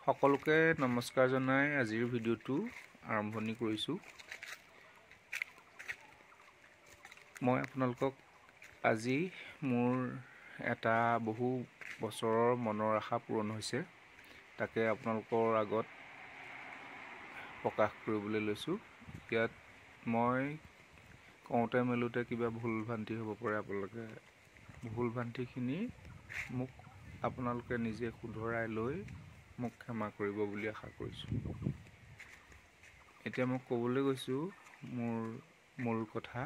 সকলোকে নমস্কাৰ জনাই আজিৰ ভিডিঅ'টো আৰম্ভণি কৰিছোঁ। মই আপোনালোকক আজি মোৰ এটা বহু বছৰৰ মনৰ আশা পূৰণ হৈছে, তাকে আপোনালোকৰ আগত প্ৰকাশ কৰিবলৈ লৈছোঁ। ইয়াত মই কওঁতে মেলোতে কিবা ভুল ভ্ৰান্তি হ'ব পাৰে, আপোনালোকে ভুল ভ্ৰান্তিখিনি মোক আপোনালোকে নিজে শুধৰাই লৈ মোক ক্ষমা কৰিব বুলি আশা কৰিছোঁ। এতিয়া মই ক'বলৈ গৈছোঁ মোৰ মূল কথা।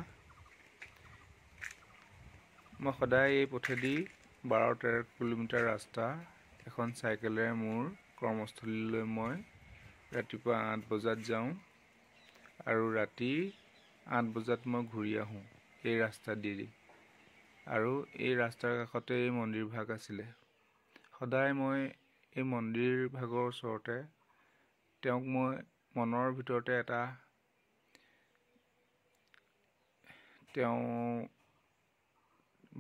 মই সদায় এই পথেদি 12-13 কিলোমিটাৰ ৰাস্তা এখন চাইকেলেৰে মোৰ কৰ্মস্থলীলৈ মই ৰাতিপুৱা 8 বজাত যাওঁ আৰু ৰাতি 8 বজাত মই ঘূৰি আহোঁ এই ৰাস্তা দি। আৰু এই ৰাস্তাৰ কাষতে এই মন্দিৰ ভাগ আছিলে। সদায় মই এই মন্দিৰ ভাগৰ ওচৰতে তেওঁক মই মনৰ ভিতৰতে এটা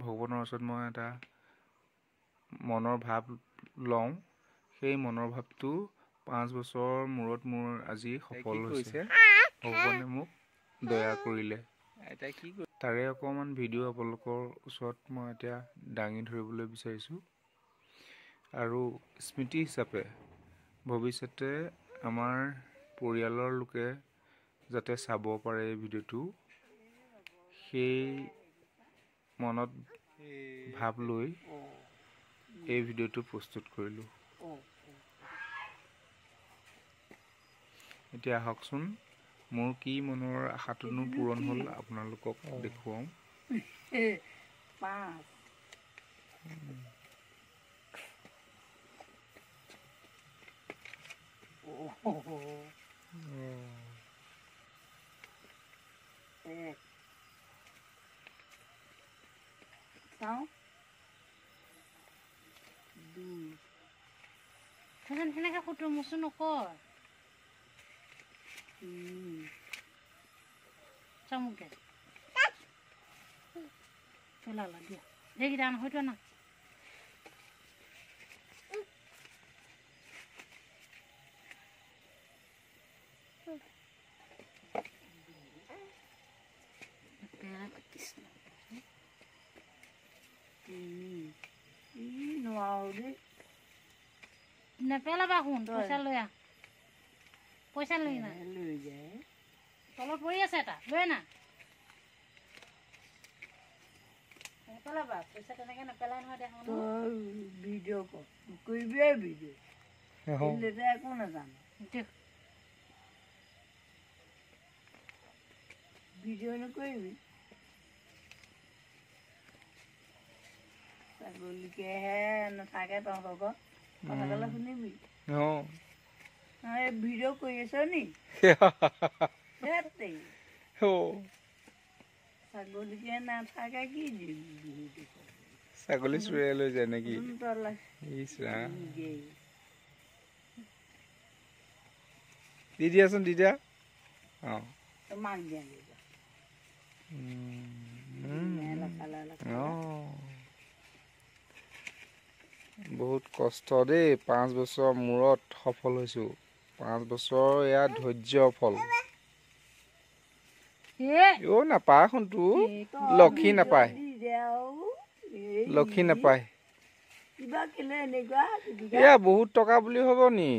ভগৱানৰ ওচৰত মই এটা মনৰ ভাৱ লওঁ। সেই মনৰ ভাৱটো 5 বছৰৰ মূৰত মোৰ আজি সফল হৈছে। ভগৱানে মোক দয়া কৰিলে। তাৰে অকণমান ভিডিঅ' আপোনালোকৰ ওচৰত মই এতিয়া দাঙি ধৰিবলৈ বিচাৰিছোঁ। আৰু স্মৃতি হিচাপে ভৱিষ্যতে আমাৰ পৰিয়ালৰ লোকে যাতে চাব পাৰে এই ভিডিঅ'টো, সেই মনত ভাৱ লৈ এই ভিডিঅ'টো প্ৰস্তুত কৰিলোঁ। এতিয়া আহকচোন মোৰ কি মনৰ আশাটোনো পূৰণ হ'ল আপোনালোকক দেখুৱাওঁ। সেনেকে ফটো মচো নকৰ চামুকে পেলালা দিয়া এইকেইটা নহয়তো না নেপেলাবা শুন পইচা লৈ আহ পইচা লৈ না লৈ যায় তলত পৰি আছে এটা লৈ না নেপেলাবা পইচা তেনেকে নেপেলাই নহয় দেখোন ভিডিঅ' কৰিবি ভিডিঅ' একো নাজানো ভিডিঅ' নকৰিবি ছাগলীকেহে নাথাকে তহঁতৰ ঘৰত কথা ক'লে শুনিবি ভিডিঅ' কৰি আছ নি ছাগলীকে নাথাকে কি ছাগলী চুৰিয়াই লৈ যায় নেকি? দি দিয়াচোন দি দিয়া। মাক দিয়া বহুত কষ্ট দেই, 5 বছৰৰ মূৰত সফল হৈছোঁ। 5 বছৰ এয়া ধৈৰ্য ফল। নাপায় সোণটো লক্ষী নাপায়, লক্ষী নাপায়। এয়া বহুত টকা বুলি হ'ব নি?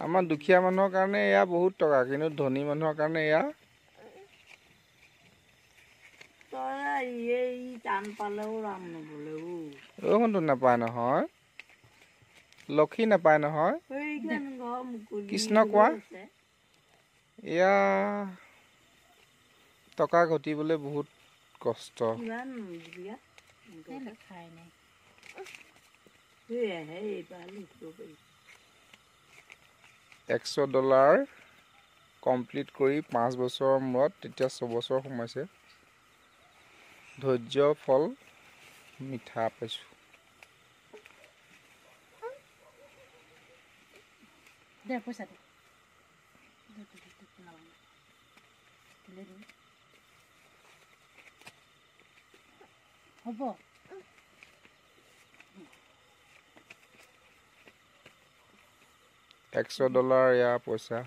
আমাৰ দুখীয়া মানুহৰ কাৰণে এয়া বহুত টকা, কিন্তু ধনী মানুহৰ কাৰণে এয়া টান পালেও ৰাম নবলেও সোণটো নাপায় নহয়, লক্ষী নাপায় নহয়। কৃষ্ণ কোৱা এয়া টকা ঘটিবলৈ বহুত কষ্ট। $100 কমপ্লিট কৰি 5 বছৰৰ মূৰত, তেতিয়া 6 বছৰ সোমাইছে। ধৈৰ্য ফল মিঠা পাইছোঁ। দে পইচা দে হ'ব $100 ইয়াৰ পইচা।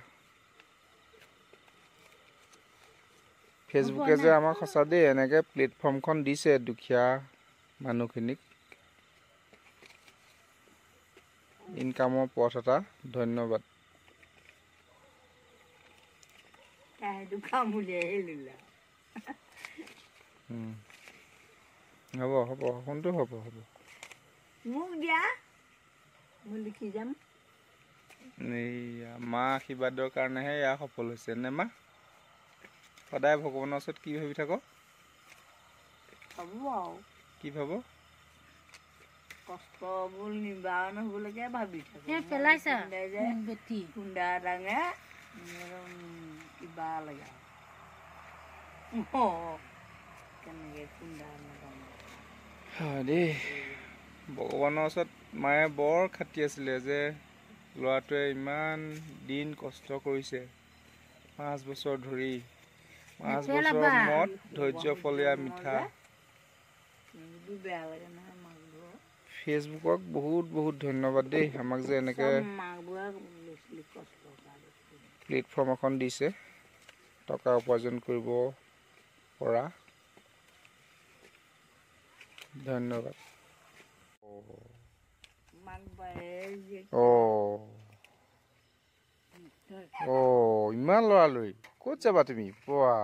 ফেচবুকে যে আমাক সঁচা দেই এনেকৈ প্লেটফৰ্মখন দিছে দুখীয়া মানুহখিনিক ইনকামৰ পথ এটা। ধন্যবাদ। হ'ব হ'ব কোনটো হ'ব হ'ব মোক দিয়া মই লিখি যাম। এইয়া মা আশীৰ্বাদৰ কাৰণেহে এয়া সফল হৈছে নে মা? সদায় ভগৱানৰ ওচৰত কি ভাবি থাক? হ'ব আৰু কি ভাব? কষ্টবোৰ নিবাৰণ হ'বলৈকে ভাবি থাকোঁ। খুন্দা ডাঙে কিবা লাগে কেনেকৈ খুন্দা নাজানো দেই। ভগৱানৰ ওচৰত মায়ে বৰ খাটি আছিলে যে ল'ৰাটোৱে ইমান দিন কষ্ট কৰিছে 5 বছৰ ধৰি। 5 বছৰৰ মূৰত ধৈৰ্য ফলীয়া মিঠা। বেয়া লাগে নহয় মাকবোৰৰ। ফেচবুকক বহুত বহুত ধন্যবাদ দেই আমাক যে এনেকৈ প্লেটফৰ্ম এখন দিছে টকা উপাৰ্জন কৰিব পৰা। ধন্যবাদ। ইমান লৰালৰি ক'ত যাবা তুমি? পোৱা